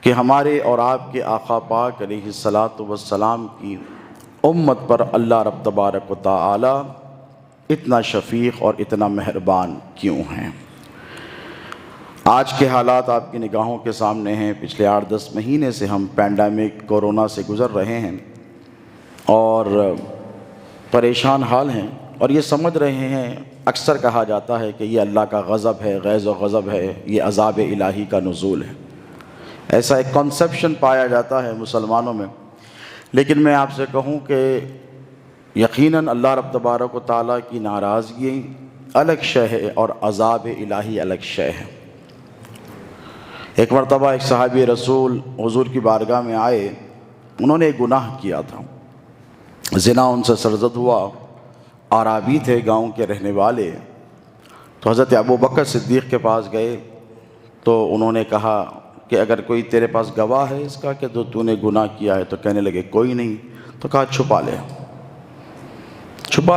کہ ہمارے اور آپ کے آقا پاک علیہ الصلاۃ والسلام کی امت پر اللہ رب تبارک و تعالی اتنا شفیق اور اتنا مہربان کیوں ہیں۔ آج کے حالات آپ کی نگاہوں کے سامنے ہیں۔ پچھلے 8-10 مہینے سے ہم پینڈیمک کورونا سے گزر رہے ہیں اور پریشان حال ہیں، اور یہ سمجھ رہے ہیں، اکثر کہا جاتا ہے کہ یہ اللہ کا غضب ہے، غیظ و غضب ہے، یہ عذاب الہی کا نزول ہے، ایسا ایک کنسیپشن پایا جاتا ہے مسلمانوں میں۔ لیکن میں آپ سے کہوں کہ یقیناً اللہ رب تبارک و تعالیٰ کی ناراضگی الگ شے ہے اور عذاب الہی الگ شے ہے۔ ایک مرتبہ ایک صحابی رسول حضور کی بارگاہ میں آئے، انہوں نے ایک گناہ کیا تھا، زنا ان سے سرزد ہوا، اعرابی تھے، گاؤں کے رہنے والے۔ تو حضرت ابوبکر صدیق کے پاس گئے تو انہوں نے کہا کہ اگر کوئی تیرے پاس گواہ ہے اس کا کہ تو نے گناہ کیا ہے؟ تو کہنے لگے کوئی نہیں۔ تو کہا چھپا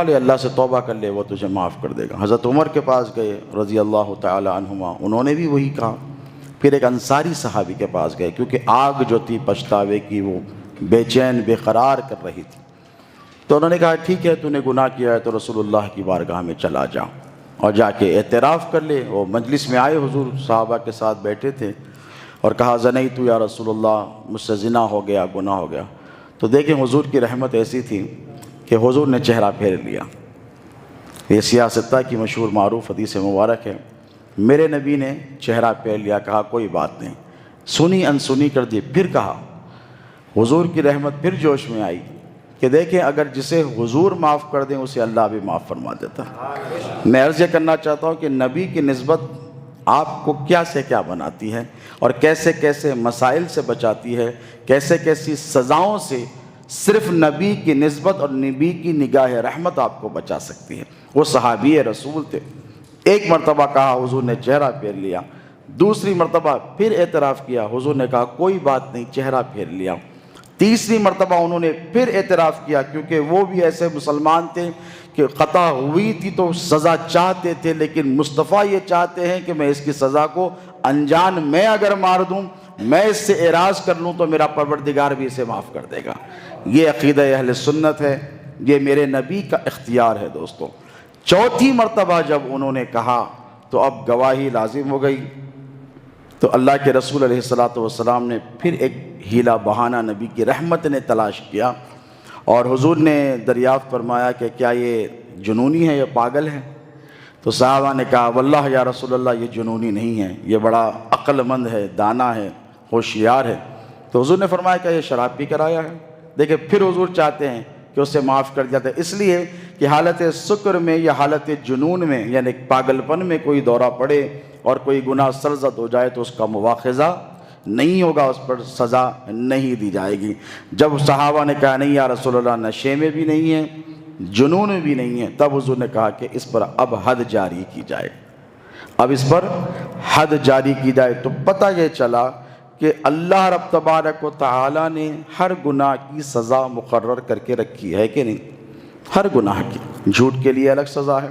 لے، اللہ سے توبہ کر لے، وہ تجھے معاف کر دے گا۔ حضرت عمر کے پاس گئے رضی اللہ تعالی عنہما، انہوں نے بھی وہی کہا۔ پھر ایک انصاری صحابی کے پاس گئے، کیونکہ آگ جو تھی پچھتاوے کی وہ بے چین بے قرار کر رہی تھی۔ تو انہوں نے کہا ٹھیک ہے، تو نے گناہ کیا ہے تو رسول اللہ کی بارگاہ میں چلا جا اور جا کے اعتراف کر لے۔ وہ مجلس میں آئے، حضور صحابہ کے ساتھ بیٹھے تھے، اور کہا زنیت یا رسول اللہ، مجھ سے زنا ہو گیا، گناہ ہو گیا۔ تو دیکھیں حضور کی رحمت ایسی تھی کہ حضور نے چہرہ پھیر لیا۔ یہ سیاستہ کی مشہور معروف حدیث مبارک ہے، میرے نبی نے چہرہ پھیر لیا، کہا کوئی بات نہیں، سنی انسنی کر دی۔ پھر کہا، حضور کی رحمت پھر جوش میں آئی کہ دیکھیں اگر جسے حضور معاف کر دیں اسے اللہ بھی معاف فرما دیتا ہے۔ میں عرض یہ کرنا چاہتا ہوں کہ نبی کی نسبت آپ کو کیا سے کیا بناتی ہے، اور کیسے کیسے مسائل سے بچاتی ہے، کیسے کیسی سزاؤں سے صرف نبی کی نسبت اور نبی کی نگاہ رحمت آپ کو بچا سکتی ہے۔ وہ صحابی رسول تھے، ایک مرتبہ کہا، حضور نے چہرہ پھیر لیا۔ دوسری مرتبہ پھر اعتراف کیا، حضور نے کہا کوئی بات نہیں، چہرہ پھیر لیا۔ تیسری مرتبہ انہوں نے پھر اعتراف کیا، کیونکہ وہ بھی ایسے مسلمان تھے کہ خطا ہوئی تھی تو سزا چاہتے تھے، لیکن مصطفیٰ یہ چاہتے ہیں کہ میں اس کی سزا کو انجان میں اگر مار دوں، میں اس سے اعراض کر لوں تو میرا پروردگار بھی اسے معاف کر دے گا۔ یہ عقیدہ اہل سنت ہے، یہ میرے نبی کا اختیار ہے دوستو۔ چوتھی مرتبہ جب انہوں نے کہا تو اب گواہی لازم ہو گئی۔ تو اللہ کے رسول علیہ الصلاۃ والسلام نے پھر ایک ہیلا بہانہ نبی کی رحمت نے تلاش کیا، اور حضور نے دریافت فرمایا کہ کیا یہ جنونی ہے یا پاگل ہے؟ تو صحابہ نے کہا واللہ یا رسول اللہ یہ جنونی نہیں ہے، یہ بڑا عقل مند ہے، دانا ہے، ہوشیار ہے۔ تو حضور نے فرمایا کہ یہ شراب پی کر آیا ہے۔ دیکھیں پھر حضور چاہتے ہیں کہ اسے معاف کر دیا جائے، اس لیے کہ حالت سکر میں یا حالت جنون میں یعنی پاگل پن میں کوئی دورہ پڑے اور کوئی گناہ سرزد ہو جائے تو اس کا مواخذہ نہیں ہوگا، اس پر سزا نہیں دی جائے گی۔ جب صحابہ نے کہا نہیں یا رسول اللہ، نشے میں بھی نہیں ہے، جنون میں بھی نہیں ہے، تب حضور نے کہا کہ اس پر اب حد جاری کی جائے، اب اس پر حد جاری کی جائے۔ تو پتہ یہ چلا کہ اللہ رب تبارک و تعالی نے ہر گناہ کی سزا مقرر کر کے رکھی ہے کہ نہیں؟ ہر گناہ کی، جھوٹ کے لیے الگ سزا ہے،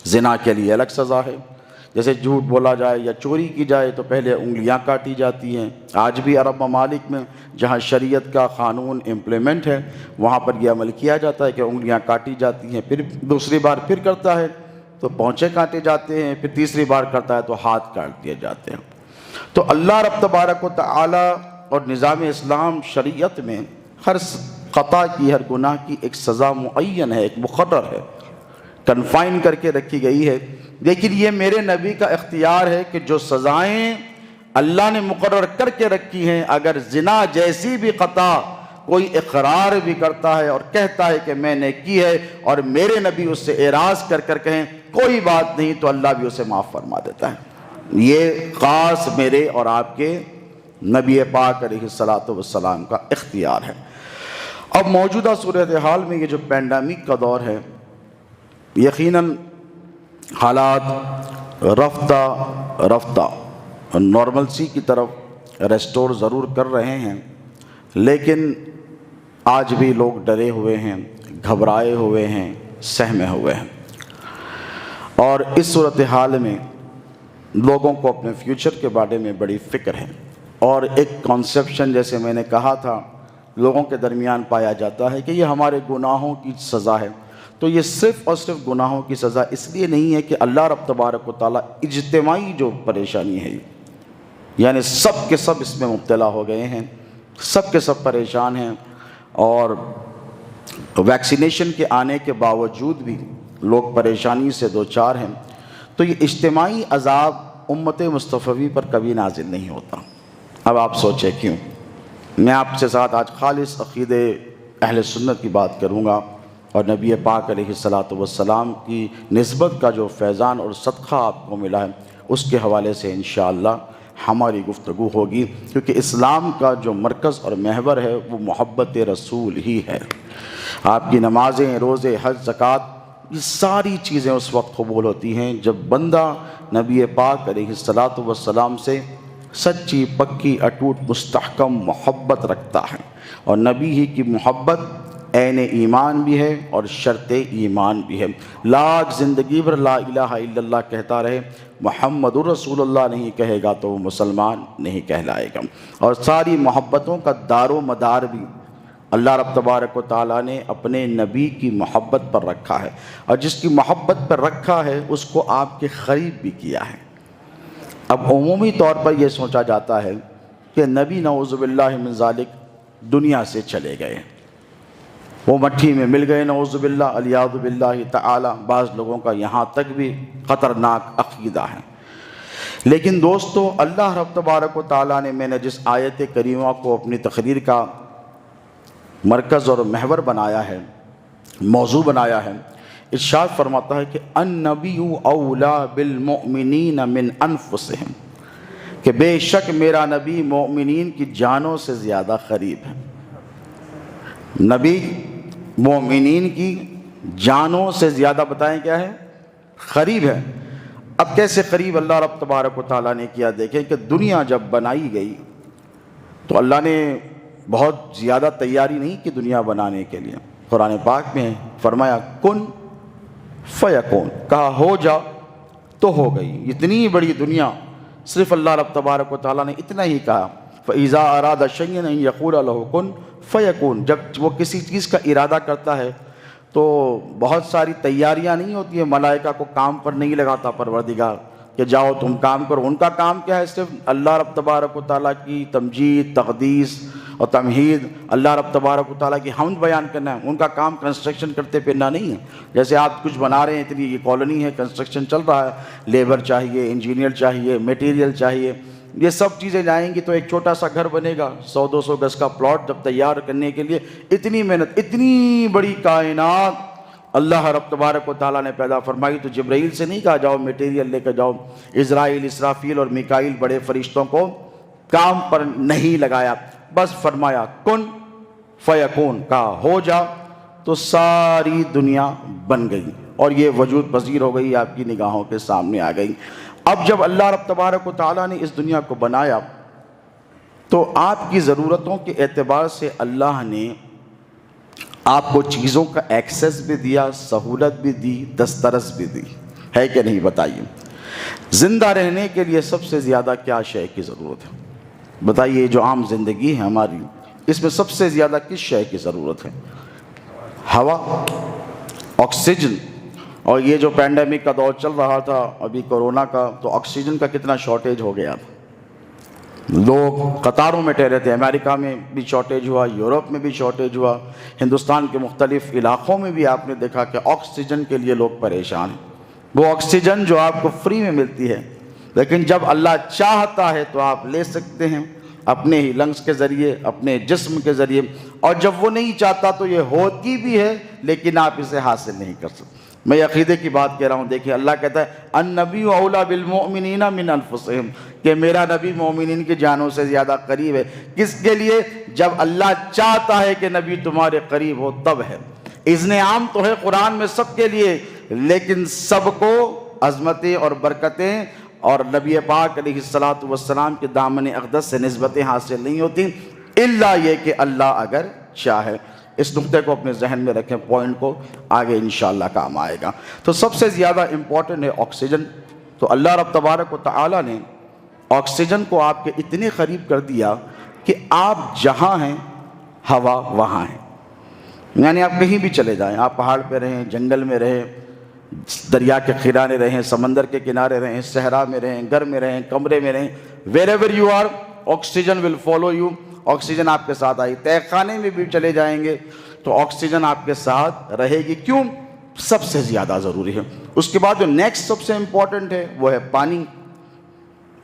زنا کے لیے الگ سزا ہے۔ جیسے جھوٹ بولا جائے یا چوری کی جائے تو پہلے انگلیاں کاٹی جاتی ہیں۔ آج بھی عرب ممالک میں جہاں شریعت کا قانون امپلیمنٹ ہے وہاں پر یہ عمل کیا جاتا ہے کہ انگلیاں کاٹی جاتی ہیں، پھر دوسری بار پھر کرتا ہے تو پونچے کاٹے جاتے ہیں، پھر تیسری بار کرتا ہے تو ہاتھ کاٹ دیے جاتے ہیں۔ تو اللہ رب تبارک و تعالی اور نظام اسلام شریعت میں ہر خطا کی، ہر گناہ کی ایک سزا معین ہے، ایک مقرر ہے، کنفائن کر کے رکھی گئی ہے۔ لیکن یہ میرے نبی کا اختیار ہے کہ جو سزائیں اللہ نے مقرر کر کے رکھی ہیں، اگر زنا جیسی بھی خطا کوئی اقرار بھی کرتا ہے اور کہتا ہے کہ میں نے کی ہے اور میرے نبی اس سے اعراض کر کر کہیں کوئی بات نہیں، تو اللہ بھی اسے معاف فرما دیتا ہے۔ یہ خاص میرے اور آپ کے نبی پاک علیہ الصلاۃ والسلام کا اختیار ہے۔ اب موجودہ صورتحال میں یہ جو پینڈیمک کا دور ہے، یقیناً حالات رفتہ نارملسی کی طرف ریسٹور ضرور کر رہے ہیں، لیکن آج بھی لوگ ڈرے ہوئے ہیں، گھبرائے ہوئے ہیں، سہمے ہوئے ہیں، اور اس صورتحال میں لوگوں کو اپنے فیوچر کے بارے میں بڑی فکر ہے۔ اور ایک کانسیپشن جیسے میں نے کہا تھا لوگوں کے درمیان پایا جاتا ہے کہ یہ ہمارے گناہوں کی سزا ہے، تو یہ صرف اور صرف گناہوں کی سزا اس لیے نہیں ہے کہ اللہ رب تبارک و تعالیٰ اجتماعی جو پریشانی ہے، یعنی سب کے سب اس میں مبتلا ہو گئے ہیں، سب کے سب پریشان ہیں، اور ویکسینیشن کے آنے کے باوجود بھی لوگ پریشانی سے دوچار ہیں، تو یہ اجتماعی عذاب امت مصطفی پر کبھی نازل نہیں ہوتا۔ اب آپ سوچیں کیوں؟ میں آپ سے ساتھ آج خالص عقیدے اہل سنت کی بات کروں گا، اور نبی پاک علیہ الصلاۃ کی نسبت کا جو فیضان اور صدقہ آپ کو ملا ہے اس کے حوالے سے انشاءاللہ ہماری گفتگو ہوگی، کیونکہ اسلام کا جو مرکز اور محور ہے وہ محبت رسول ہی ہے۔ آپ کی نمازیں، روزے، حج، زکوٰۃ، یہ ساری چیزیں اس وقت قبول ہوتی ہیں جب بندہ نبی پاک علیہ الصلاۃ سے سچی، پکی، اٹوٹ، مستحکم محبت رکھتا ہے، اور نبی ہی کی محبت عین ایمان بھی ہے اور شرط ایمان بھی ہے۔ لاکھ زندگی بھر لا الہ الا اللہ کہتا رہے، محمد الرسول اللہ نہیں کہے گا تو وہ مسلمان نہیں کہلائے گا۔ اور ساری محبتوں کا دار و مدار بھی اللہ رب تبارک و تعالیٰ نے اپنے نبی کی محبت پر رکھا ہے، اور جس کی محبت پر رکھا ہے اس کو آپ کے قریب بھی کیا ہے۔ اب عمومی طور پر یہ سوچا جاتا ہے کہ نبی نعوذ باللہ من ذالک دنیا سے چلے گئے، وہ مٹھی میں مل گئے نعوذ باللہ، الیاذ باللہ تعالی۔ بعض لوگوں کا یہاں تک بھی خطرناک عقیدہ ہے۔ لیکن دوستو، اللہ رب تبارک و تعالیٰ نے، میں نے جس آیت کریمہ کو اپنی تقریر کا مرکز اور محور بنایا ہے، موضوع بنایا ہے، ارشاد فرماتا ہے کہ النبی اولا بالمؤمنین من انفسہم، کہ بے شک میرا نبی مومنین کی جانوں سے زیادہ قریب ہے۔ نبی مومنین کی جانوں سے زیادہ، بتائیں کیا ہے؟ قریب ہے۔ اب کیسے قریب اللہ رب تبارک و تعالیٰ نے کیا؟ دیکھیں کہ دنیا جب بنائی گئی تو اللہ نے بہت زیادہ تیاری نہیں کی دنیا بنانے کے لیے۔ قرآن پاک میں فرمایا کن فیکون، کہا ہو جا تو ہو گئی۔ اتنی بڑی دنیا صرف اللہ رب تبارک و تعالیٰ نے اتنا ہی کہا، فَإِذَا أَرَادَ شَيْئًا أَن يَقُولَ لَهُ كُن فَيَكُونُ۔ جب وہ کسی چیز کا ارادہ کرتا ہے تو بہت ساری تیاریاں نہیں ہوتی ہیں، ملائکہ کو کام پر نہیں لگاتا پروردگار کہ جاؤ تم کام کرو۔ ان کا کام کیا ہے؟ صرف اللہ رب تبارک و تعالیٰ کی تمجید، تقدیس اور تمہید، اللہ رب تبارک و تعالیٰ کی حمد بیان کرنا ہے۔ ان کا کام کنسٹرکشن کرتے پھرنا نہیں ہے۔ جیسے آپ کچھ بنا رہے ہیں، اتنی یہ کالونی ہے، کنسٹرکشن چل رہا ہے، لیبر چاہیے، انجینئر چاہیے، میٹیریل چاہیے، یہ سب چیزیں جائیں گی تو ایک چھوٹا سا گھر بنے گا، 100-200 گز کا پلاٹ جب تیار کرنے کے لیے اتنی محنت، اتنی بڑی کائنات اللہ رب تبارک و تعالیٰ نے پیدا فرمائی، تو جبرائیل سے نہیں کہا جاؤ میٹیریل لے کے جاؤ، اسرائیل، اسرافیل اور میکائیل بڑے فرشتوں کو کام پر نہیں لگایا، بس فرمایا کن فیکون، کہا ہو جا تو ساری دنیا بن گئی اور یہ وجود پذیر ہو گئی، آپ کی نگاہوں کے سامنے آ گئی۔ اب جب اللہ رب تبارک و تعالیٰ نے اس دنیا کو بنایا تو آپ کی ضرورتوں کے اعتبار سے اللہ نے آپ کو چیزوں کا ایکسیس بھی دیا، سہولت بھی دی، دسترس بھی دی، ہے کہ نہیں؟ بتائیے، زندہ رہنے کے لیے سب سے زیادہ کیا شے کی ضرورت ہے؟ بتائیے، جو عام زندگی ہے ہماری، اس میں سب سے زیادہ کس شے کی ضرورت ہے؟ ہوا، آکسیجن۔ اور یہ جو پینڈیمک کا دور چل رہا تھا ابھی کورونا کا، تو آکسیجن کا کتنا شارٹیج ہو گیا تھا، لوگ قطاروں میں ٹھہرے تھے۔ امریکہ میں بھی شارٹیج ہوا، یورپ میں بھی شارٹیج ہوا، ہندوستان کے مختلف علاقوں میں بھی آپ نے دیکھا کہ آکسیجن کے لیے لوگ پریشان ہیں۔ وہ آکسیجن جو آپ کو فری میں ملتی ہے، لیکن جب اللہ چاہتا ہے تو آپ لے سکتے ہیں اپنے ہی لنگس کے ذریعے، اپنے جسم کے ذریعے، اور جب وہ نہیں چاہتا تو یہ ہوتی بھی ہے لیکن آپ اسے حاصل نہیں کر سکتے۔ میں عقیدے کی بات کہہ رہا ہوں۔ دیکھیں، اللہ کہتا ہے النبی اولا بالمؤمنین من انفسہم، کہ میرا نبی مومنین کی جانوں سے زیادہ قریب ہے۔ کس کے لیے؟ جب اللہ چاہتا ہے کہ نبی تمہارے قریب ہو تب ہے۔ اذن عام تو ہے قرآن میں سب کے لیے، لیکن سب کو عظمتیں اور برکتیں اور نبی پاک علیہ السلام کے دامن اقدس سے نسبتیں حاصل نہیں ہوتی، الا یہ کہ اللہ اگر چاہے۔ اس نقطے کو اپنے ذہن میں رکھیں، پوائنٹ کو آگے انشاءاللہ کام آئے گا۔ تو سب سے زیادہ امپورٹنٹ ہے آکسیجن۔ تو اللہ رب تبارک و تعالیٰ نے آکسیجن کو آپ کے اتنے قریب کر دیا کہ آپ جہاں ہیں ہوا وہاں ہے. یعنی آپ کہیں بھی چلے جائیں، آپ پہاڑ پہ رہیں، جنگل میں رہیں، دریا کے کنارے رہیں، سمندر کے کنارے رہیں، صحرا میں رہیں، گھر میں رہیں، کمرے میں رہیں، wherever you are oxygen will follow you. Oxygen آپ کے ساتھ آئی. تہ خانے میں بھی چلے جائیں گے تو آکسیجن آپ کے ساتھ رہے گی. کیوں؟ سب سے زیادہ ضروری ہے. اس کے بعد جو نیکسٹ سب سے امپورٹنٹ ہے وہ ہے پانی.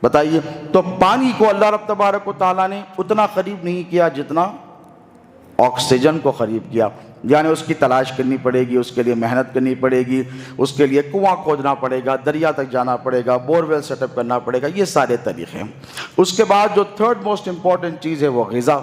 بتائیے، تو پانی کو اللہ رب تبارک و تعالیٰ نے اتنا قریب نہیں کیا جتنا آکسیجن کو قریب کیا. یعنی اس کی تلاش کرنی پڑے گی، اس کے لیے محنت کرنی پڑے گی، اس کے لیے کنواں کھودنا پڑے گا، دریا تک جانا پڑے گا، بور ویل سیٹ اپ کرنا پڑے گا. یہ سارے طریقے ہیں. اس کے بعد جو تھرڈ موسٹ امپورٹنٹ چیز ہے وہ غذا.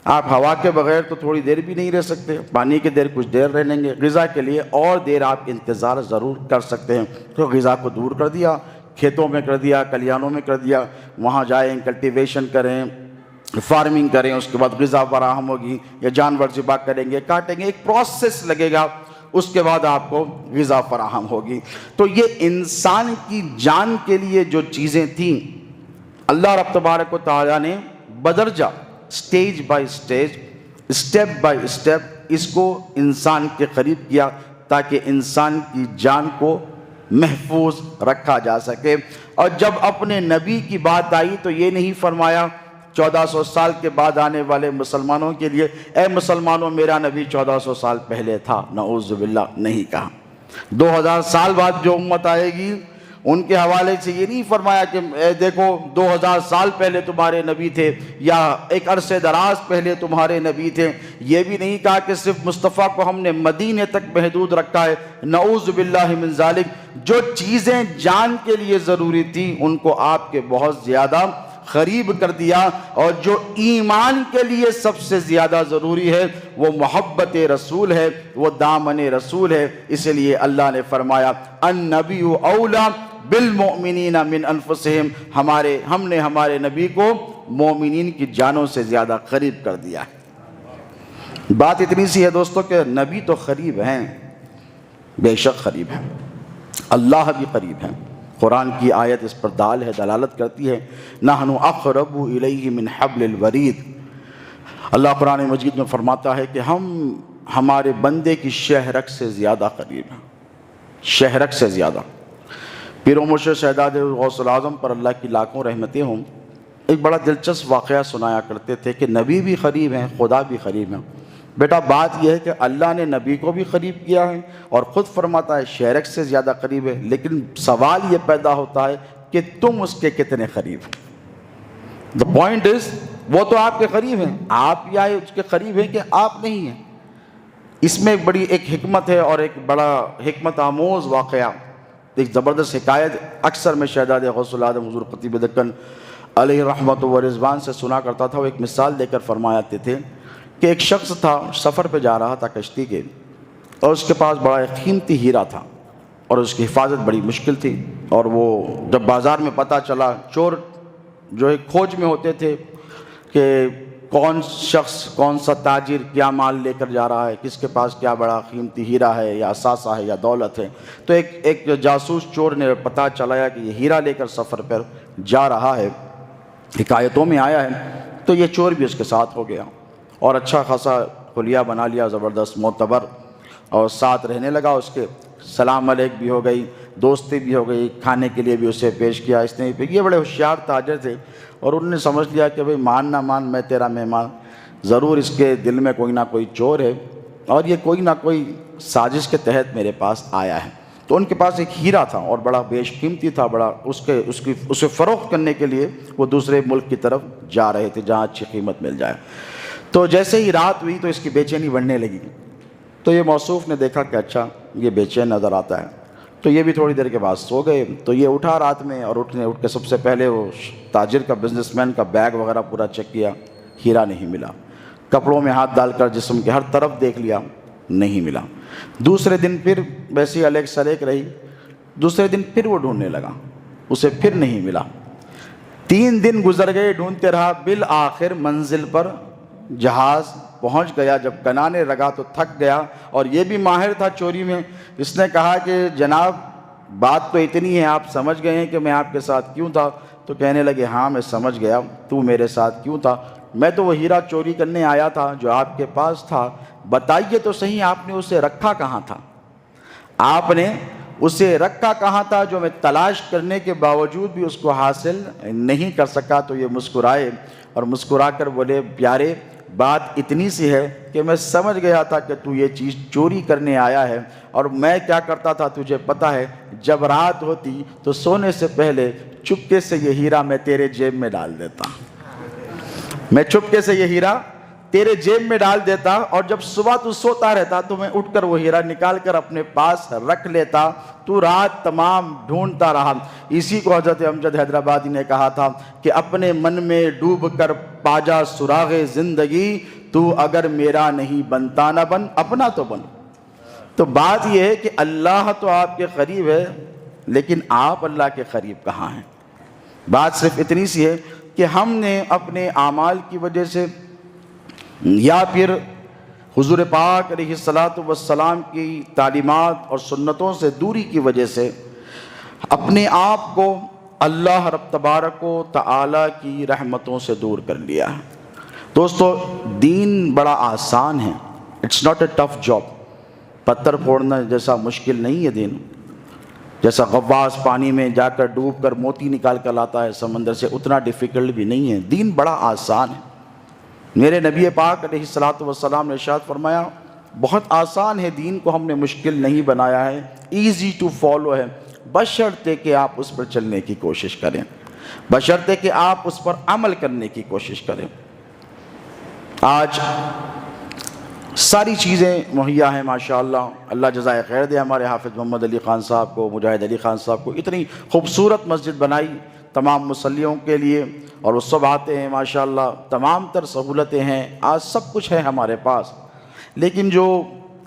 آپ ہوا کے بغیر تو تھوڑی دیر بھی نہیں رہ سکتے، پانی کے دیر کچھ دیر رہ لیں گے، غذا کے لیے اور دیر آپ انتظار ضرور کر سکتے ہیں. تو غذا کو دور کر دیا، کھیتوں میں کر دیا، کلیانوں میں کر دیا، وہاں جائیں، کلٹیویشن کریں، فارمنگ کریں، اس کے بعد غذا فراہم ہوگی، یا جانور ذبح کریں گے، کاٹیں گے، ایک پروسیس لگے گا، اس کے بعد آپ کو غذا فراہم ہوگی. تو یہ انسان کی جان کے لیے جو چیزیں تھیں اللہ رب تبارک و تعالیٰ نے بدرجہ، stage by stage, step by step اس کو انسان کے قریب کیا تاکہ انسان کی جان کو محفوظ رکھا جا سکے. اور جب اپنے نبی کی بات آئی تو یہ نہیں فرمایا 1400 سال کے بعد آنے والے مسلمانوں کے لیے اے مسلمانوں میرا نبی 1400 سال پہلے تھا، نعوذ باللہ نہیں کہا. 2000 سال بعد جو امت آئے گی ان کے حوالے سے یہ نہیں فرمایا کہ اے دیکھو 2000 سال پہلے تمہارے نبی تھے یا ایک عرصے دراز پہلے تمہارے نبی تھے. یہ بھی نہیں کہا کہ صرف مصطفیٰ کو ہم نے مدینے تک محدود رکھا ہے، نعوذ باللہ من ذالک. جو چیزیں جان کے لیے ضروری تھی ان کو آپ کے بہت زیادہ قریب کر دیا، اور جو ایمان کے لیے سب سے زیادہ ضروری ہے وہ محبت رسول ہے، وہ دامن رسول ہے. اس لیے اللہ نے فرمایا النبی اولا بالمؤمنین من انفسہم، ہم نے ہمارے نبی کو مومنین کی جانوں سے زیادہ قریب کر دیا ہے. بات اتنی سی ہے دوستو کہ نبی تو قریب ہیں، بے شک قریب ہیں، اللہ بھی قریب ہیں. قرآن کی آیت اس پر دال ہے، دلالت کرتی ہے نحن اقرب الیہ من حبل الورید. اللہ قرآن مجید میں فرماتا ہے کہ ہم ہمارے بندے کی شہرک سے زیادہ قریب ہیں، شہرک سے زیادہ. پیر و مرشد شہزاد غوث العظم پر اللہ کی لاکھوں رحمتیں ہوں، ایک بڑا دلچسپ واقعہ سنایا کرتے تھے کہ نبی بھی قریب ہیں، خدا بھی قریب ہیں. بیٹا بات یہ ہے کہ اللہ نے نبی کو بھی قریب کیا ہے اور خود فرماتا ہے شہرک سے زیادہ قریب ہے، لیکن سوال یہ پیدا ہوتا ہے کہ تم اس کے کتنے قریب ہیں. The point is وہ تو آپ کے قریب ہیں، آپ یا اس کے قریب ہیں کہ آپ نہیں ہیں. اس میں ایک بڑی ایک حکمت ہے اور ایک بڑا حکمت آموز واقعہ، ایک زبردست حکایت اکثر میں شہزاد غوث العظم حضور خطیب دکن علیہ رحمت و رضوان سے سنا کرتا تھا. وہ ایک مثال دے کر فرماتے تھے کہ ایک شخص تھا، سفر پہ جا رہا تھا کشتی کے، اور اس کے پاس بڑا ایک قیمتی ہیرا تھا اور اس کی حفاظت بڑی مشکل تھی. اور وہ جب بازار میں پتہ چلا، چور جو ہے کھوج میں ہوتے تھے کہ کون شخص، کون سا تاجر کیا مال لے کر جا رہا ہے، کس کے پاس کیا بڑا قیمتی ہیرا ہے یا اثاثہ ہے یا دولت ہے. تو ایک جاسوس چور نے پتہ چلایا کہ یہ ہیرا لے کر سفر پر جا رہا ہے، حکایتوں میں آیا ہے. تو یہ چور بھی اس کے ساتھ ہو گیا اور اچھا خاصا خلیہ بنا لیا، زبردست معتبر، اور ساتھ رہنے لگا. اس کے سلام علیک بھی ہو گئی، دوستی بھی ہو گئی، کھانے کے لیے بھی اسے پیش کیا. اس نے یہ بڑے ہوشیار تاجر تھے اور انہوں نے سمجھ لیا کہ بھئی مان نہ مان میں تیرا مہمان، ضرور اس کے دل میں کوئی نہ کوئی چور ہے اور یہ کوئی نہ کوئی سازش کے تحت میرے پاس آیا ہے. تو ان کے پاس ایک ہیرا تھا اور بڑا بیش قیمتی تھا، بڑا اسے فروخت کرنے کے لیے وہ دوسرے ملک کی طرف جا رہے تھے جہاں اچھی قیمت مل جائے. تو جیسے ہی رات ہوئی تو اس کی بے چینی بڑھنے لگی. تو یہ موصوف نے دیکھا کہ اچھا یہ بے چین نظر آتا ہے، تو یہ بھی تھوڑی دیر کے بعد سو گئے. تو یہ اٹھا رات میں اور اٹھ کے سب سے پہلے وہ تاجر کا، بزنس مین کا بیگ وغیرہ پورا چیک کیا، ہیرا نہیں ملا. کپڑوں میں ہاتھ ڈال کر جسم کے ہر طرف دیکھ لیا، نہیں ملا. دوسرے دن پھر ویسی الیک سلیک رہی، دوسرے دن پھر وہ ڈھونڈنے لگا، اسے پھر نہیں ملا. 3 دن گزر گئے، ڈھونڈتے رہا. بالآخر منزل پر جہاز پہنچ گیا. جب کنانے لگا تو تھک گیا اور یہ بھی ماہر تھا چوری میں. اس نے کہا کہ جناب بات تو اتنی ہے، آپ سمجھ گئے ہیں کہ میں آپ کے ساتھ کیوں تھا. تو کہنے لگے ہاں میں سمجھ گیا تو میرے ساتھ کیوں تھا، میں تو وہ ہیرا چوری کرنے آیا تھا جو آپ کے پاس تھا، بتائیے تو صحیح آپ نے اسے رکھا کہاں تھا، آپ نے اسے رکھا کہاں تھا جو میں تلاش کرنے کے باوجود بھی اس کو حاصل نہیں کر سکا۔ تو یہ مسکرائے اور مسکرا کر بولے پیارے بات اتنی سی ہے کہ میں سمجھ گیا تھا کہ تو یہ چیز چوری کرنے آیا ہے، اور میں کیا کرتا تھا تجھے پتہ ہے، جب رات ہوتی تو سونے سے پہلے چپکے سے یہ ہیرا میں تیرے جیب میں ڈال دیتا، میں چپکے سے یہ ہیرا تیرے جیب میں ڈال دیتا، اور جب صبح تو سوتا رہتا تو میں اٹھ کر وہ ہیرا نکال کر اپنے پاس رکھ لیتا، تو رات تمام ڈھونڈتا رہا۔ اسی کو حضرت امجد حیدرآبادی نے کہا تھا کہ اپنے من میں ڈوب کر پا جا سراغ زندگی، تو اگر میرا نہیں بنتا نہ بن اپنا تو بن۔ تو بات یہ ہے کہ اللہ تو آپ کے قریب ہے، لیکن آپ اللہ کے قریب کہاں ہیں؟ بات صرف اتنی سی ہے کہ ہم نے اپنے اعمال کی وجہ سے یا پھر حضور پاک علیہ الصلاۃ والسلام کی تعلیمات اور سنتوں سے دوری کی وجہ سے اپنے آپ کو اللہ رب تبارک و تعالی کی رحمتوں سے دور کر لیا ہے۔ دوستو دین بڑا آسان ہے، it's not a tough job, پتھر پھوڑنا جیسا مشکل نہیں ہے دین، جیسا غواص پانی میں جا کر ڈوب کر موتی نکال کر لاتا ہے سمندر سے، اتنا ڈیفیکلٹ بھی نہیں ہے، دین بڑا آسان ہے۔ میرے نبی پاک علیہ الصلاۃ والسلام نے ارشاد فرمایا بہت آسان ہے، دین کو ہم نے مشکل نہیں بنایا ہے، ایزی ٹو فالو ہے، بشرطے کہ آپ اس پر چلنے کی کوشش کریں، بشرطے کہ آپ اس پر عمل کرنے کی کوشش کریں۔ آج ساری چیزیں مہیا ہیں ماشاءاللہ، اللہ جزائے خیر دے ہمارے حافظ محمد علی خان صاحب کو، مجاہد علی خان صاحب کو، اتنی خوبصورت مسجد بنائی تمام مصلیوں کے لیے، اور وہ سب آتے ہیں ماشاءاللہ، تمام تر سہولتیں ہیں، آج سب کچھ ہے ہمارے پاس، لیکن جو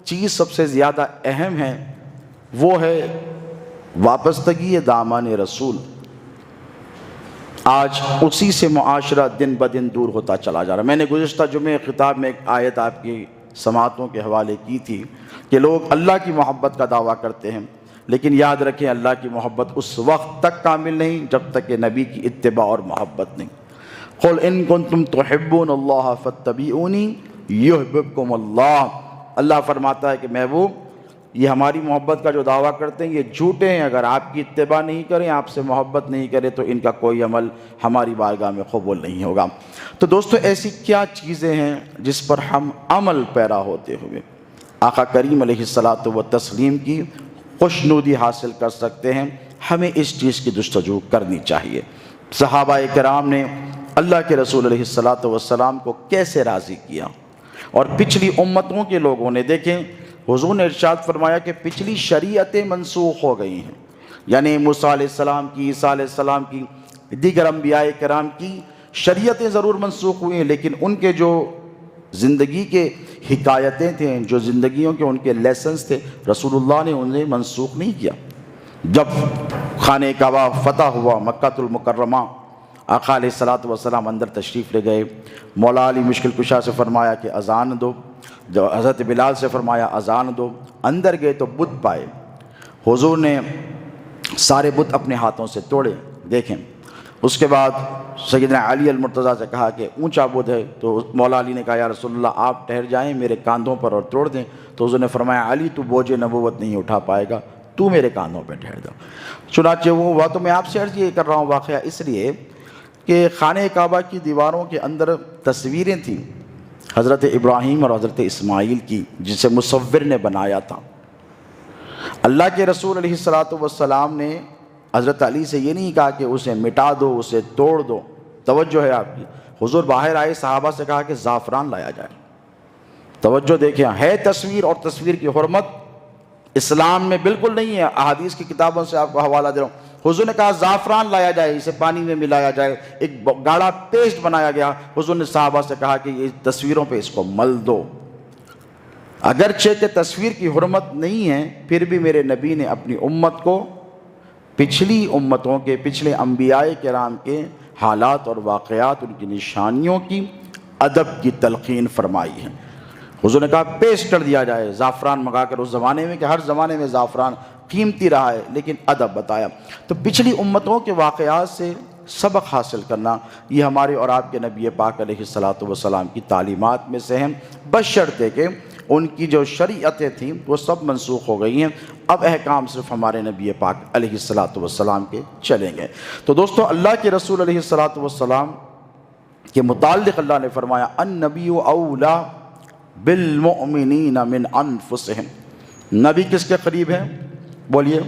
چیز سب سے زیادہ اہم ہے وہ ہے وابستگی دامان رسول۔ آج اسی سے معاشرہ دن بدن دور ہوتا چلا جا رہا ہے۔ میں نے گزشتہ جمعے خطاب میں ایک آیت آپ کی سماعتوں کے حوالے کی تھی کہ لوگ اللہ کی محبت کا دعویٰ کرتے ہیں، لیکن یاد رکھیں اللہ کی محبت اس وقت تک کامل نہیں جب تک کہ نبی کی اتباع اور محبت نہیں۔ قل ان کنتم تحبون اللہ فاتبعونی یحببکم اللہ، اللہ فرماتا ہے کہ محبوب یہ ہماری محبت کا جو دعویٰ کرتے ہیں یہ جھوٹے ہیں، اگر آپ کی اتباع نہیں کریں، آپ سے محبت نہیں کریں تو ان کا کوئی عمل ہماری بارگاہ میں قبول نہیں ہوگا۔ تو دوستو ایسی کیا چیزیں ہیں جس پر ہم عمل پیرا ہوتے ہوئے آقا کریم علیہ الصلاۃ والتسلیم کی خوشنودی حاصل کر سکتے ہیں؟ ہمیں اس چیز کی جستجو کرنی چاہیے۔ صحابہ کرام نے اللہ کے رسول علیہ الصلاۃ والسلام کو کیسے راضی کیا، اور پچھلی امتوں کے لوگوں نے دیکھیں، حضور نے ارشاد فرمایا کہ پچھلی شریعتیں منسوخ ہو گئی ہیں، یعنی موسیٰ علیہ السلام کی، عیسیٰ علیہ السلام کی، دیگر انبیاء کرام کی شریعتیں ضرور منسوخ ہوئی ہیں، لیکن ان کے جو زندگی کے حکایتیں تھیں، جو زندگیوں کے ان کے لیسنز تھے، رسول اللہ نے انہیں منسوخ نہیں کیا۔ جب خانہ کعبہ فتح ہوا، مکہ المکرمہ، آقا علیہ الصلاۃ والسلام اندر تشریف لے گئے، مولا علی مشکل کشا سے فرمایا کہ اذان دو، جو حضرت بلال سے فرمایا اذان دو، اندر گئے تو بت پائے، حضور نے سارے بت اپنے ہاتھوں سے توڑے، دیکھیں۔ اس کے بعد سیدنا علی المرتضیٰ سے کہا کہ اونچا بت ہے، تو مولا علی نے کہا یا رسول اللہ آپ ٹھہر جائیں میرے کاندھوں پر اور توڑ دیں، تو حضور نے فرمایا علی تو بوجھ نبوت نہیں اٹھا پائے گا، تو میرے کاندھوں پہ ٹھہر جاؤ۔ چنانچہ وہ ہوا۔ تو میں آپ سے عرض یہ کر رہا ہوں واقعہ اس لیے کہ خانہ کعبہ کی دیواروں کے اندر تصویریں تھیں حضرت ابراہیم اور حضرت اسماعیل کی، جسے مصور نے بنایا تھا۔ اللہ کے رسول علیہ الصلاۃ والسلام نے حضرت علی سے یہ نہیں کہا کہ اسے مٹا دو، اسے توڑ دو، توجہ ہے آپ کی۔ حضور باہر آئے، صحابہ سے کہا کہ زعفران لایا جائے، توجہ دیکھیں، ہے تصویر، اور تصویر کی حرمت اسلام میں بالکل نہیں ہے، احادیث کی کتابوں سے آپ کو حوالہ دے رہا ہوں۔ حضور نے کہا زعفران لایا جائے، اسے پانی میں ملایا جائے، ایک گاڑھا پیسٹ بنایا گیا، حضور نے صحابہ سے کہا کہ یہ تصویروں پہ اس کو مل دو۔ اگرچہ کہ تصویر کی حرمت نہیں ہے، پھر بھی میرے نبی نے اپنی امت کو پچھلی امتوں کے، پچھلے انبیاء کرام کے حالات اور واقعات، ان کی نشانیوں کی، ادب کی تلقین فرمائی ہے۔ حضور نے کہا پیش کر دیا جائے زعفران منگا کر، اس زمانے میں کہ ہر زمانے میں زعفران قیمتی رہا ہے، لیکن ادب بتایا۔ تو پچھلی امتوں کے واقعات سے سبق حاصل کرنا، یہ ہمارے اور آپ کے نبی پاک علیہ الصلاۃ والسلام کی تعلیمات میں سے ہیں، بشرطے کہ ان کی جو شریعتیں تھیں وہ سب منسوخ ہو گئی ہیں، اب احکام صرف ہمارے نبی پاک علیہ الصلاۃ والسلام کے چلیں گے۔ تو دوستو، اللہ کے رسول علیہ الصلاۃ والسلام کے متعلق اللہ نے فرمایا النبی اولا بالمؤمنین من انفسہم، نبی کس کے قریب ہیں؟ بولیے،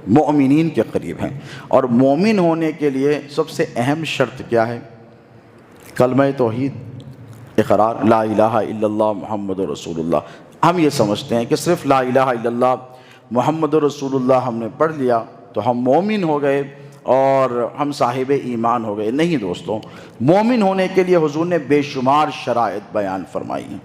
مومنین کے قریب ہیں۔ اور مومن ہونے کے لیے سب سے اہم شرط کیا ہے؟ کلمہ توحید، اقرار لا الہ الا اللہ محمد رسول اللہ۔ ہم یہ سمجھتے ہیں کہ صرف لا الہ الا اللہ محمد رسول اللہ ہم نے پڑھ لیا تو ہم مومن ہو گئے اور ہم صاحب ایمان ہو گئے۔ نہیں دوستوں، مومن ہونے کے لیے حضور نے بے شمار شرائط بیان فرمائی ہیں۔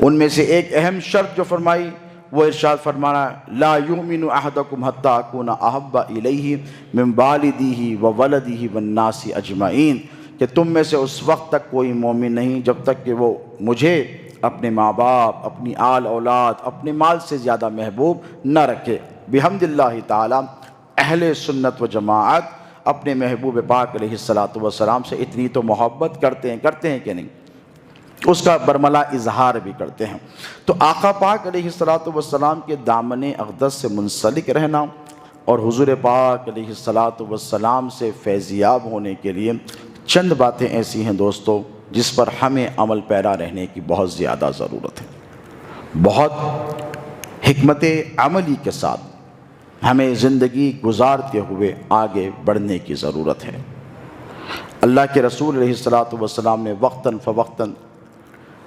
ان میں سے ایک اہم شرط جو فرمائی وہ ارشاد فرمانا لا یؤمن احدکم حتی اکون احب الیہ من والدیہ وولدیہ والناس اجمعین، کہ تم میں سے اس وقت تک کوئی مومن نہیں جب تک کہ وہ مجھے اپنے ماں باپ، اپنی آل اولاد، اپنے مال سے زیادہ محبوب نہ رکھے۔ بحمد اللہ تعالی اہل سنت و جماعت اپنے محبوب پاک علیہ الصلاۃ والسلام سے اتنی تو محبت کرتے ہیں کہ نہیں، اس کا برملا اظہار بھی کرتے ہیں۔ تو آقا پاک علیہ الصلاۃ والسلام کے دامن اقدس سے منسلک رہنا اور حضور پاک علیہ الصلاۃ والسلام سے فیضیاب ہونے کے لیے چند باتیں ایسی ہیں دوستو جس پر ہمیں عمل پیرا رہنے کی بہت زیادہ ضرورت ہے، بہت حکمت عملی کے ساتھ ہمیں زندگی گزارتے ہوئے آگے بڑھنے کی ضرورت ہے۔ اللہ کے رسول علیہ الصلاۃ والسلام نے وقتاً فوقتاً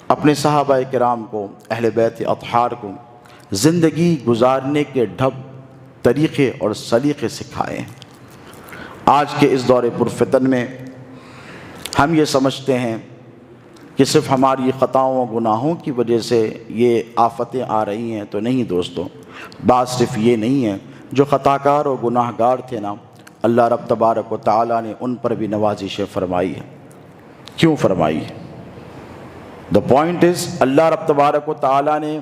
اپنے صحابہ کرام کو، اہل بیت اطہار کو زندگی گزارنے کے ڈھب، طریقے اور سلیقے سکھائے ہیں۔ آج کے اس دور پرفتن میں ہم یہ سمجھتے ہیں کہ صرف ہماری خطاؤں و گناہوں کی وجہ سے یہ آفتیں آ رہی ہیں، تو نہیں دوستو، بات صرف یہ نہیں ہے۔ جو خطا کار و گناہ گار تھے نا، اللہ رب تبارک و تعالیٰ نے ان پر بھی نوازشیں فرمائی ہے۔ کیوں فرمائی ہے؟ The point is اللہ رب تبارک و تعالیٰ نے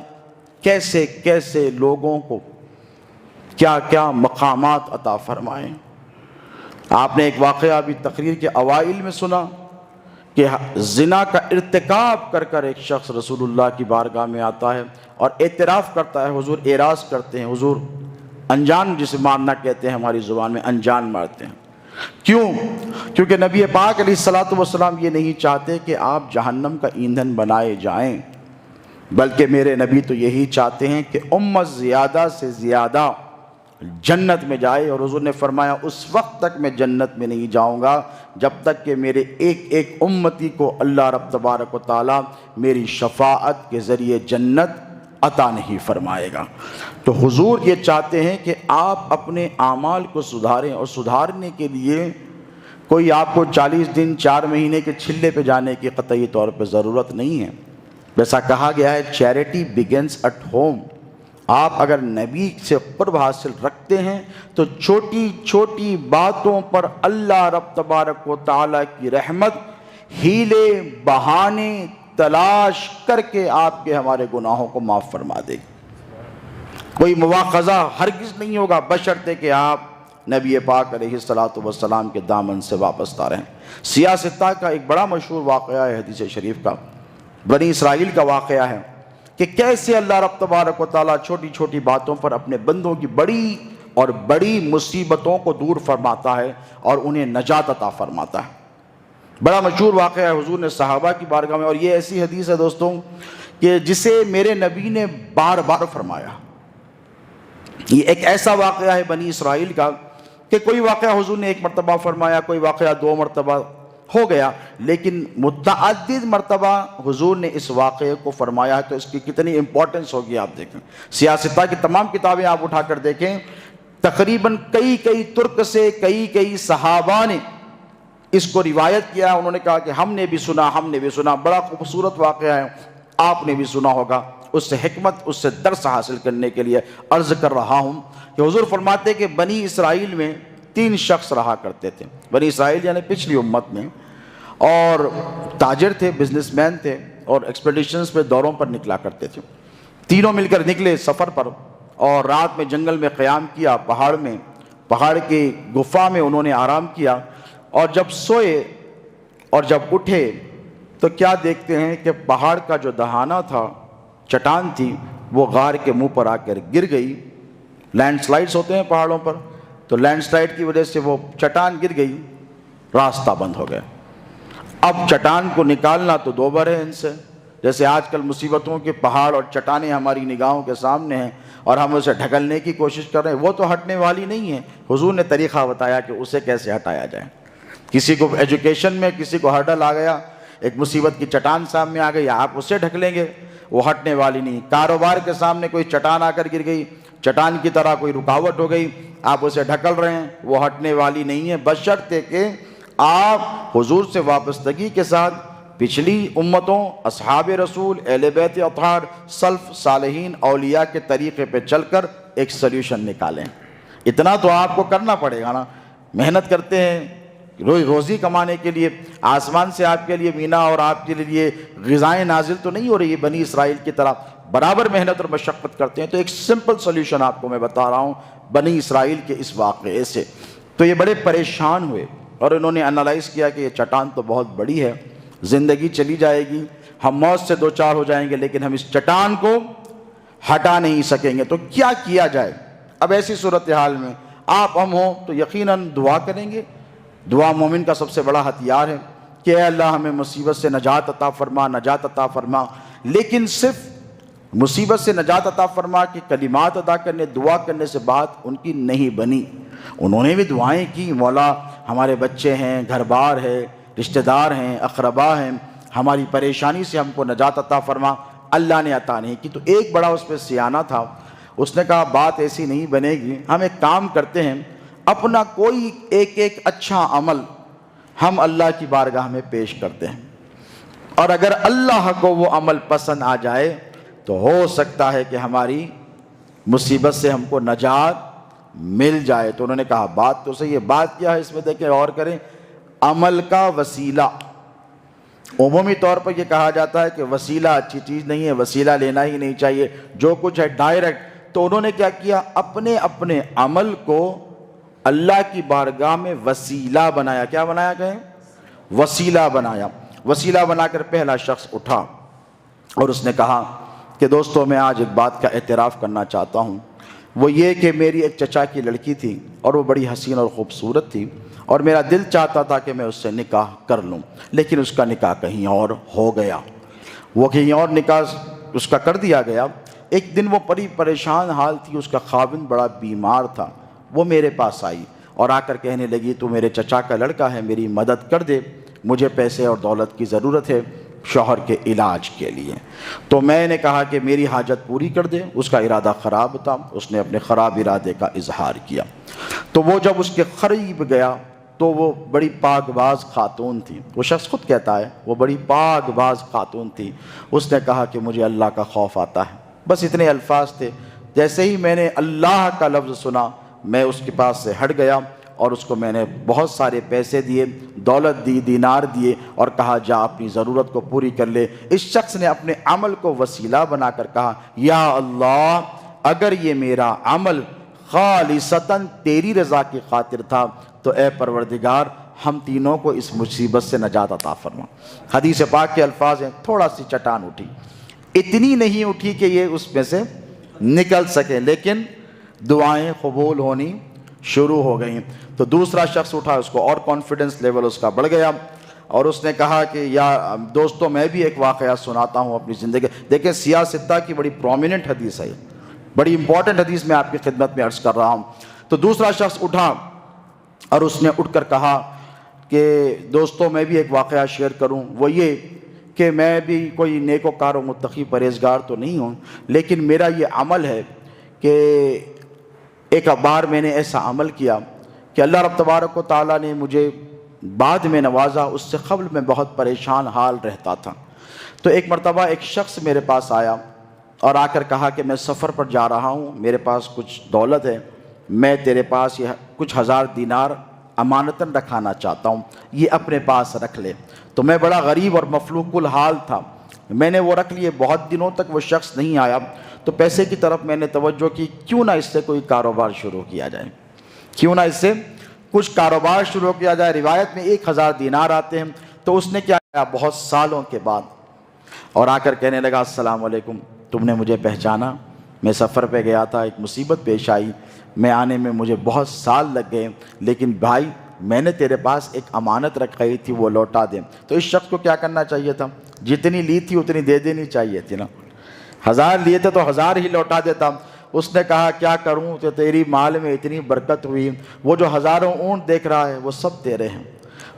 کیسے کیسے لوگوں کو کیا کیا مقامات عطا فرمائے۔ آپ نے ایک واقعہ بھی تقریر کے اوائل میں سنا کہ زنا کا ارتکاب کر کر ایک شخص رسول اللہ کی بارگاہ میں آتا ہے اور اعتراف کرتا ہے، حضور اعراض کرتے ہیں، حضور انجان جسے مارنا کہتے ہیں ہماری زبان میں، انجان مارتے ہیں۔ کیوں؟ کیونکہ نبی پاک علیہ الصلاۃ والسلام یہ نہیں چاہتے کہ آپ جہنم کا ایندھن بنائے جائیں، بلکہ میرے نبی تو یہی چاہتے ہیں کہ امت زیادہ سے زیادہ جنت میں جائے، اور حضور نے فرمایا اس وقت تک میں جنت میں نہیں جاؤں گا جب تک کہ میرے ایک ایک امتی کو اللہ رب تبارک و تعالیٰ میری شفاعت کے ذریعے جنت عطا نہیں فرمائے گا۔ تو حضور یہ چاہتے ہیں کہ آپ اپنے اعمال کو سدھاریں، اور سدھارنے کے لیے کوئی آپ کو 40 دن 4 مہینے کے چھلے پہ جانے کی قطعی طور پہ ضرورت نہیں ہے۔ جیسا کہا گیا ہے چیریٹی بگنز ایٹ ہوم۔ آپ اگر نبی سے قرب حاصل رکھتے ہیں تو چھوٹی چھوٹی باتوں پر اللہ رب تبارک و تعالیٰ کی رحمت ہیلے بہانے تلاش کر کے آپ کے ہمارے گناہوں کو معاف فرما دے گی۔ کوئی مواخذہ ہرگز نہیں ہوگا بشرطے کہ آپ نبی پاک علیہ الصلاۃ والسلام کے دامن سے وابستہ رہیں۔ سیاستہ کا ایک بڑا مشہور واقعہ ہے حدیث شریف کا، بنی اسرائیل کا واقعہ ہے کہ کیسے اللہ رب تبارک و تعالیٰ چھوٹی چھوٹی باتوں پر اپنے بندوں کی بڑی اور بڑی مصیبتوں کو دور فرماتا ہے اور انہیں نجات عطا فرماتا ہے۔ بڑا مشہور واقعہ ہے، حضور نے صحابہ کی بارگاہ میں، اور یہ ایسی حدیث ہے دوستوں کہ جسے میرے نبی نے بار بار فرمایا۔ یہ ایک ایسا واقعہ ہے بنی اسرائیل کا کہ کوئی واقعہ حضور نے 1 مرتبہ فرمایا، کوئی واقعہ 2 مرتبہ ہو گیا، لیکن متعدد مرتبہ حضور نے اس واقعے کو فرمایا ہے، تو اس کی کتنی امپورٹنس ہوگی آپ دیکھیں۔ سیاستہ کی تمام کتابیں آپ اٹھا کر دیکھیں، تقریباً کئی ترک سے کئی صحابہ نے اس کو روایت کیا، انہوں نے کہا کہ ہم نے بھی سنا، بڑا خوبصورت واقعہ ہے، آپ نے بھی سنا ہوگا۔ اس سے حکمت، اس سے درس حاصل کرنے کے لیے عرض کر رہا ہوں کہ حضور فرماتے کہ بنی اسرائیل میں 3 شخص رہا کرتے تھے۔ بنی اسرائیل یعنی پچھلی امت میں، اور تاجر تھے، بزنس مین تھے، اور ایکسپیڈیشنز پہ دوروں پر نکلا کرتے تھے۔ تینوں مل کر نکلے سفر پر، اور رات میں جنگل میں قیام کیا، پہاڑ کی گفا میں انہوں نے آرام کیا، اور جب سوئے اور جب اٹھے تو کیا دیکھتے ہیں کہ پہاڑ کا جو دہانہ تھا، چٹان تھی، وہ غار کے منہ پر آ کر گر گئی۔ لینڈ سلائڈس ہوتے ہیں پہاڑوں پر، تو لینڈ سلائڈ کی وجہ سے وہ چٹان گر گئی، راستہ بند ہو گیا۔ اب چٹان کو نکالنا تو دو بر ہے ان سے، جیسے آج کل مصیبتوں کے پہاڑ اور چٹانیں ہماری نگاہوں کے سامنے ہیں اور ہم اسے ڈھکلنے کی کوشش کر رہے ہیں، وہ تو ہٹنے والی نہیں ہے۔ حضور نے طریقہ بتایا کہ اسے کیسے ہٹایا جائے۔ کسی کو ایجوکیشن میں کسی کو ہرڈل آ گیا، ایک مصیبت کی چٹان سامنے آ گئی، آپ اسے ڈھک لیں گے، وہ ہٹنے والی نہیں۔ کاروبار کے سامنے کوئی چٹان آ کر گر گئی، چٹان کی طرح کوئی رکاوٹ ہو گئی، آپ اسے ڈھکل رہے ہیں، وہ ہٹنے والی نہیں ہے، بشرطے کہ آپ حضور سے وابستگی کے ساتھ پچھلی امتوں، اصحاب رسول، اہل بیت اطہار، سلف صالحین، اولیاء کے طریقے پہ چل کر ایک سلیوشن نکالیں۔ اتنا تو آپ کو کرنا پڑے گا نا۔ محنت کرتے ہیں روزی کمانے کے لیے، آسمان سے آپ کے لیے مینا اور آپ کے لیے غذائیں نازل تو نہیں ہو رہی ہے بنی اسرائیل کی طرح، برابر محنت اور مشقت کرتے ہیں۔ تو ایک سمپل سلیوشن آپ کو میں بتا رہا ہوں بنی اسرائیل کے اس واقعے سے۔ تو یہ بڑے پریشان ہوئے اور انہوں نے انالائز کیا کہ یہ چٹان تو بہت بڑی ہے، زندگی چلی جائے گی، ہم موت سے دوچار ہو جائیں گے، لیکن ہم اس چٹان کو ہٹا نہیں سکیں گے، تو کیا کیا جائے؟ اب ایسی صورتحال میں آپ ہم ہوں تو یقیناً دعا کریں گے۔ دعا مومن کا سب سے بڑا ہتھیار ہے کہ اے اللہ ہمیں مصیبت سے نجات عطا فرما، نجات عطا فرما۔ لیکن صرف مصیبت سے نجات عطا فرما کہ کلمات ادا کرنے، دعا کرنے سے بات ان کی نہیں بنی۔ انہوں نے بھی دعائیں کی، مولا ہمارے بچے ہیں، گھر بار ہے، رشتہ دار ہیں، اقربا ہیں، ہماری پریشانی سے ہم کو نجات عطا فرما۔ اللہ نے عطا نہیں کی۔ تو ایک بڑا اس پہ سیانہ تھا، اس نے کہا بات ایسی نہیں بنے گی، ہم ایک کام کرتے ہیں، اپنا کوئی ایک اچھا عمل ہم اللہ کی بارگاہ میں پیش کرتے ہیں، اور اگر اللہ کو وہ عمل پسند آ جائے تو ہو سکتا ہے کہ ہماری مصیبت سے ہم کو نجات مل جائے۔ تو انہوں نے کہا بات تو صحیح ہے، بات کیا ہے اس میں دیکھیں اور کریں، عمل کا وسیلہ۔ عمومی طور پر یہ کہا جاتا ہے کہ وسیلہ اچھی چیز نہیں ہے، وسیلہ لینا ہی نہیں چاہیے، جو کچھ ہے ڈائریکٹ۔ تو انہوں نے کیا کیا، اپنے اپنے عمل کو اللہ کی بارگاہ میں وسیلہ بنایا۔ کیا بنایا گئے؟ وسیلہ بنایا۔ وسیلہ بنا کر پہلا شخص اٹھا اور اس نے کہا کہ دوستو میں آج ایک بات کا اعتراف کرنا چاہتا ہوں، وہ یہ کہ میری ایک چچا کی لڑکی تھی اور وہ بڑی حسین اور خوبصورت تھی، اور میرا دل چاہتا تھا کہ میں اس سے نکاح کر لوں، لیکن اس کا نکاح کہیں اور ہو گیا۔ وہ کہیں اور نکاح اس کا کر دیا گیا۔ ایک دن وہ بڑی پریشان حال تھی، اس کا خاوند بڑا بیمار تھا۔ وہ میرے پاس آئی اور آ کر کہنے لگی تو میرے چچا کا لڑکا ہے، میری مدد کر دے، مجھے پیسے اور دولت کی ضرورت ہے شوہر کے علاج کے لیے۔ تو میں نے کہا کہ میری حاجت پوری کر دے۔ اس کا ارادہ خراب تھا، اس نے اپنے خراب ارادے کا اظہار کیا۔ تو وہ جب اس کے قریب گیا تو وہ بڑی پاک باز خاتون تھی، وہ شخص خود کہتا ہے وہ بڑی پاک باز خاتون تھی۔ اس نے کہا کہ مجھے اللہ کا خوف آتا ہے، بس اتنے الفاظ تھے۔ جیسے ہی میں نے اللہ کا لفظ سنا، میں اس کے پاس سے ہٹ گیا اور اس کو میں نے بہت سارے پیسے دیے، دولت دی، دینار دیے، اور کہا جا اپنی ضرورت کو پوری کر لے۔ اس شخص نے اپنے عمل کو وسیلہ بنا کر کہا یا اللہ، اگر یہ میرا عمل خالصتاً تیری رضا کی خاطر تھا تو اے پروردگار ہم تینوں کو اس مصیبت سے نجات عطا فرما۔ حدیث پاک کے الفاظ ہیں، تھوڑا سی چٹان اٹھی، اتنی نہیں اٹھی کہ یہ اس میں سے نکل سکے، لیکن دعائیں قبول ہونی شروع ہو گئیں۔ تو دوسرا شخص اٹھا، اس کو اور کانفیڈنس لیول اس کا بڑھ گیا، اور اس نے کہا کہ یا دوستو میں بھی ایک واقعہ سناتا ہوں اپنی زندگی۔ دیکھیں سیاہ ستہ کی بڑی پرومیننٹ حدیث ہے، بڑی امپورٹنٹ حدیث میں آپ کی خدمت میں عرض کر رہا ہوں۔ تو دوسرا شخص اٹھا اور اس نے اٹھ کر کہا کہ دوستو میں بھی ایک واقعہ شیئر کروں، وہ یہ کہ میں بھی کوئی نیک وکار و متقی پرہیزگار تو نہیں ہوں، لیکن میرا یہ عمل ہے کہ ایک بار میں نے ایسا عمل کیا کہ اللہ رب تبارک و تعالیٰ نے مجھے بعد میں نوازا، اس سے قبل میں بہت پریشان حال رہتا تھا۔ تو ایک مرتبہ ایک شخص میرے پاس آیا اور آ کر کہا کہ میں سفر پر جا رہا ہوں، میرے پاس کچھ دولت ہے، میں تیرے پاس یہ کچھ ہزار دینار امانتاً رکھانا چاہتا ہوں، یہ اپنے پاس رکھ لے۔ تو میں بڑا غریب اور مفلوق الحال تھا، میں نے وہ رکھ لیے۔ بہت دنوں تک وہ شخص نہیں آیا، تو پیسے کی طرف میں نے توجہ کی، کیوں نہ اس سے کوئی کاروبار شروع کیا جائے، کیوں نہ اس سے کچھ کاروبار شروع کیا جائے، روایت میں 1000 دینار آتے ہیں۔ تو اس نے کیا کیا بہت سالوں کے بعد، اور آ کر کہنے لگا السلام علیکم، تم نے مجھے پہچانا؟ میں سفر پہ گیا تھا، ایک مصیبت پیش آئی، میں آنے میں مجھے بہت سال لگ گئے، لیکن بھائی میں نے تیرے پاس ایک امانت رکھی تھی، وہ لوٹا دیں۔ تو اس شخص کو کیا کرنا چاہیے تھا؟ جتنی لی تھی اتنی دے دینی چاہیے تھی نا۔ 1000 لیے تھے تو 1000 ہی لوٹا دیتا۔ اس نے کہا کیا کروں کہ تیری مال میں اتنی برکت ہوئی، وہ جو ہزاروں اونٹ دیکھ رہا ہے وہ سب تیرے ہیں،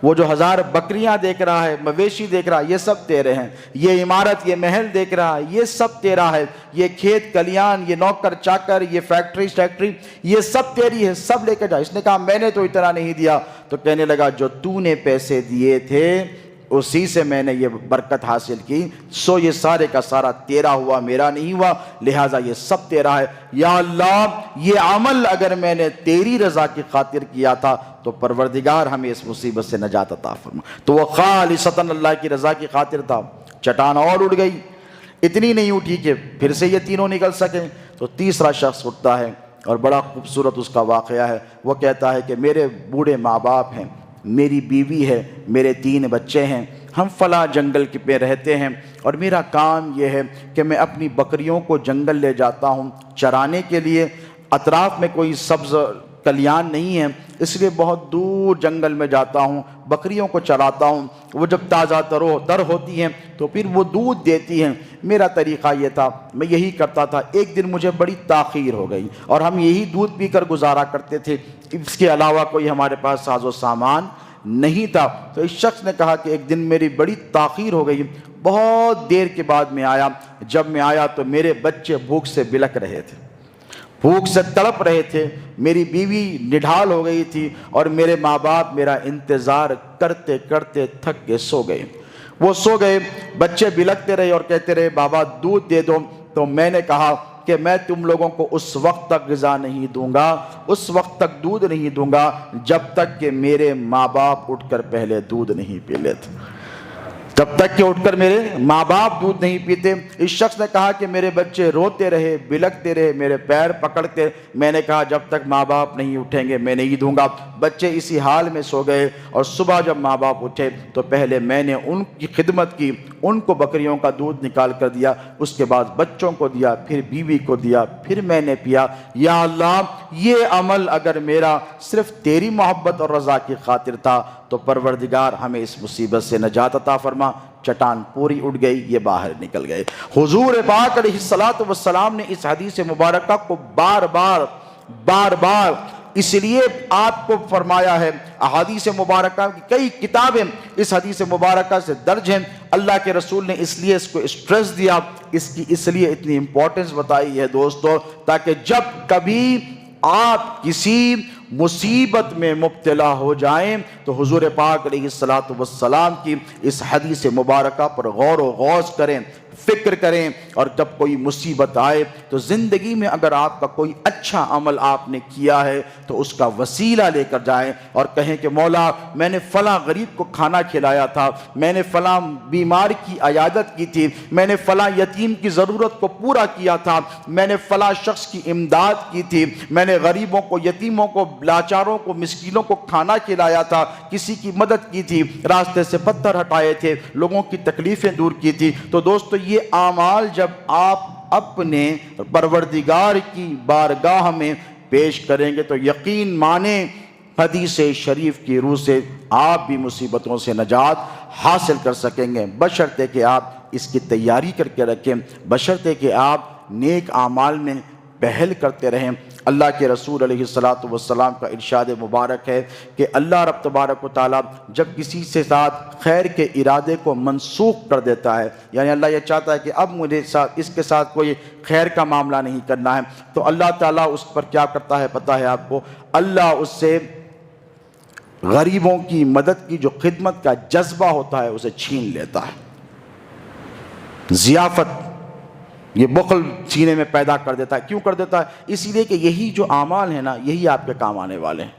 وہ جو 1000 بکریاں دیکھ رہا ہے، مویشی دیکھ رہا ہے، یہ سب تیرے ہیں، یہ عمارت، یہ محل دیکھ رہا ہے، یہ سب تیرا ہے، یہ کھیت کلیان، یہ نوکر چاکر، یہ فیکٹری، یہ سب تیری ہے، سب لے کے جا۔ اس نے کہا میں نے تو اتنا نہیں دیا۔ تو کہنے لگا جو تو نے پیسے دیے تھے اسی سے میں نے یہ برکت حاصل کی، سو یہ سارے کا سارا تیرا ہوا، میرا نہیں ہوا، لہٰذا یہ سب تیرا ہے۔ یا اللہ یہ عمل اگر میں نے تیری رضا کی خاطر کیا تھا تو پروردگار ہمیں اس مصیبت سے نجات عطا فرما۔ تو وہ خالصتاً اللہ کی رضا کی خاطر تھا۔ چٹان اور اڑ گئی، اتنی نہیں اٹھی کہ پھر سے یہ تینوں نکل سکیں۔ تو تیسرا شخص اٹھتا ہے اور بڑا خوبصورت اس کا واقعہ ہے۔ وہ کہتا ہے کہ میرے بوڑھے ماں باپ ہیں، میری بیوی ہے، میرے 3 بچے ہیں، ہم فلاں جنگل پہ رہتے ہیں، اور میرا کام یہ ہے کہ میں اپنی بکریوں کو جنگل لے جاتا ہوں چرانے کے لیے۔ اطراف میں کوئی سبز کلیان نہیں ہے، اس لیے بہت دور جنگل میں جاتا ہوں، بکریوں کو چراتا ہوں، وہ جب تازہ تر ہوتی ہیں تو پھر وہ دودھ دیتی ہیں۔ میرا طریقہ یہ تھا، میں یہی کرتا تھا۔ ایک دن مجھے بڑی تاخیر ہو گئی اور ہم یہی دودھ پی کر گزارا کرتے تھے، اس کے علاوہ کوئی ہمارے پاس ساز و سامان نہیں تھا۔ تو اس شخص نے کہا کہ ایک دن میری بڑی تاخیر ہو گئی، بہت دیر کے بعد میں آیا۔ جب میں آیا تو میرے بچے بھوک سے بلک رہے تھے، بھوک سے تڑپ رہے تھے، میری بیوی نڈھال ہو گئی تھی، اور میرے ماں باپ میرا انتظار کرتے کرتے تھک کے سو گئے۔ وہ سو گئے، بچے بلکتے رہے اور کہتے رہے بابا دودھ دے دو۔ تو میں نے کہا کہ میں تم لوگوں کو اس وقت تک غذا نہیں دوں گا، اس وقت تک دودھ نہیں دوں گا جب تک کہ میرے ماں باپ اٹھ کر پہلے دودھ نہیں پی لیتے، جب تک کہ اٹھ کر میرے ماں باپ دودھ نہیں پیتے۔ اس شخص نے کہا کہ میرے بچے روتے رہے، بلکتے رہے، میرے پیر پکڑتے۔ میں نے کہا جب تک ماں باپ نہیں اٹھیں گے میں نہیں دوں گا۔ بچے اسی حال میں سو گئے، اور صبح جب ماں باپ اٹھے تو پہلے میں نے ان کی خدمت کی، ان کو بکریوں کا دودھ نکال کر دیا، اس کے بعد بچوں کو دیا، پھر بیوی کو دیا، پھر میں نے پیا۔ یا اللہ یہ عمل اگر میرا صرف تیری محبت اور رضا کی خاطر تھا تو پروردگار ہمیں اس مصیبت سے نجات عطا فرما۔ چٹان پوری اٹھ گئی، یہ باہر نکل گئے۔ حضور پاک علیہ الصلوۃ والسلام نے اس حدیث مبارکہ کو بار بار اس لیے آپ کو فرمایا ہے، احادیث مبارکہ کی کئی کتابیں اس حدیث مبارکہ سے درج ہیں۔ اللہ کے رسول نے اس لیے اس کو اسٹریس دیا، اس لیے اتنی امپورٹنس بتائی ہے دوستو، تاکہ جب کبھی آپ کسی مصیبت میں مبتلا ہو جائیں تو حضور پاک علیہ الصلوۃ والسلام کی اس حدیث مبارکہ پر غور و غوص کریں، فکر کریں، اور جب کوئی مصیبت آئے تو زندگی میں اگر آپ کا کوئی اچھا عمل آپ نے کیا ہے تو اس کا وسیلہ لے کر جائیں اور کہیں کہ مولا میں نے فلاں غریب کو کھانا کھلایا تھا، میں نے فلاں بیمار کی عیادت کی تھی، میں نے فلاں یتیم کی ضرورت کو پورا کیا تھا، میں نے فلاں شخص کی امداد کی تھی، میں نے غریبوں کو، یتیموں کو، لاچاروں کو، مسکینوں کو کھانا کھلایا تھا، کسی کی مدد کی تھی، راستے سے پتھر ہٹائے تھے، لوگوں کی تکلیفیں دور کی تھی۔ تو دوستو یہ اعمال جب آپ اپنے پروردگار کی بارگاہ میں پیش کریں گے تو یقین مانیں حدیث شریف کی روح سے آپ بھی مصیبتوں سے نجات حاصل کر سکیں گے، بشرطے کہ آپ اس کی تیاری کر کے رکھیں، بشرطے کہ آپ نیک اعمال میں پہل کرتے رہیں۔ اللہ کے رسول علیہ الصلوۃ والسلام کا ارشاد مبارک ہے کہ اللہ رب تبارک و تعالیٰ جب کسی سے ساتھ خیر کے ارادے کو منسوخ کر دیتا ہے، یعنی اللہ یہ چاہتا ہے کہ اب مجھے اس کے ساتھ کوئی خیر کا معاملہ نہیں کرنا ہے، تو اللہ تعالیٰ اس پر کیا کرتا ہے پتہ ہے آپ کو؟ اللہ اس سے غریبوں کی مدد کی جو خدمت کا جذبہ ہوتا ہے اسے چھین لیتا ہے، ضیافت، یہ بخل سینے میں پیدا کر دیتا ہے۔ کیوں کر دیتا ہے؟ اسی لیے کہ یہی جو اعمال ہیں نا یہی آپ کے کام آنے والے ہیں،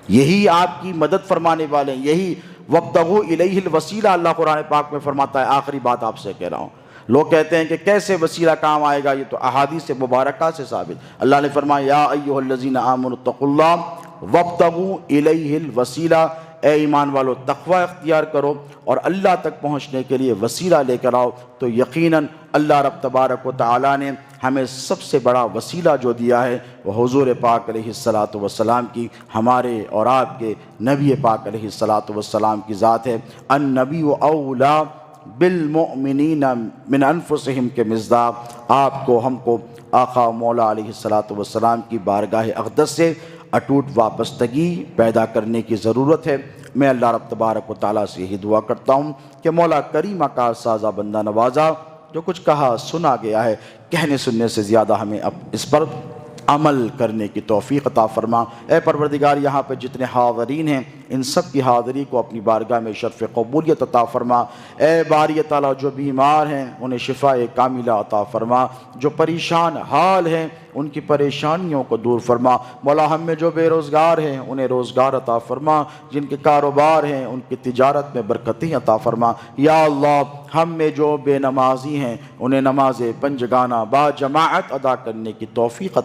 یہی آپ کی مدد فرمانے والے ہیں، یہی وَابْتَغُوا إِلَيْهِ الْوَسِيلَہ اللہ قرآن پاک میں فرماتا ہے۔ آخری بات آپ سے کہہ رہا ہوں، لوگ کہتے ہیں کہ کیسے وسیلہ کام آئے گا، یہ تو احادیث مبارکہ سے ثابت۔ اللہ نے فرمایا یا ایھا الذین آمنوا اتقوا اللہ وابتغوا الیہ الوسیلہ، اے ایمان والو تقوی اختیار کرو اور اللہ تک پہنچنے کے لیے وسیلہ لے کر آؤ۔ تو یقیناً اللہ رب تبارک و تعالیٰ نے ہمیں سب سے بڑا وسیلہ جو دیا ہے وہ حضور پاک علیہ الصلاۃ والسلام کی، ہمارے اور آپ کے نبی پاک علیہ الصلاۃ والسلام کی ذات ہے۔ النبی اولا بالمؤمنین من انفسہم کے مصداق، آپ کو ہم کو آقا مولا علیہ الصلاۃ والسلام کی بارگاہ اقدس سے اٹوٹ وابستگی پیدا کرنے کی ضرورت ہے۔ میں اللہ رب تبارک و تعالیٰ سے یہی دعا کرتا ہوں کہ مولا کریم کار سازا بندہ نوازا، جو کچھ کہا سنا گیا ہے کہنے سننے سے زیادہ ہمیں اب اس پر عمل کرنے کی توفیق عطا فرما۔ اے پروردگار یہاں پہ جتنے حاضرین ہیں ان سب کی حاضری کو اپنی بارگاہ میں شرف قبولیت عطا فرما۔ اے باری تعالیٰ جو بیمار ہیں انہیں شفاء کاملہ عطا فرما، جو پریشان حال ہیں ان کی پریشانیوں کو دور فرما۔ مولا ہم میں جو بے روزگار ہیں انہیں روزگار عطا فرما، جن کے کاروبار ہیں ان کی تجارت میں برکتیں عطا فرما۔ یا اللہ ہم میں جو بے نمازی ہیں انہیں نماز پنجگانہ با جماعت ادا کرنے کی توفیق عطا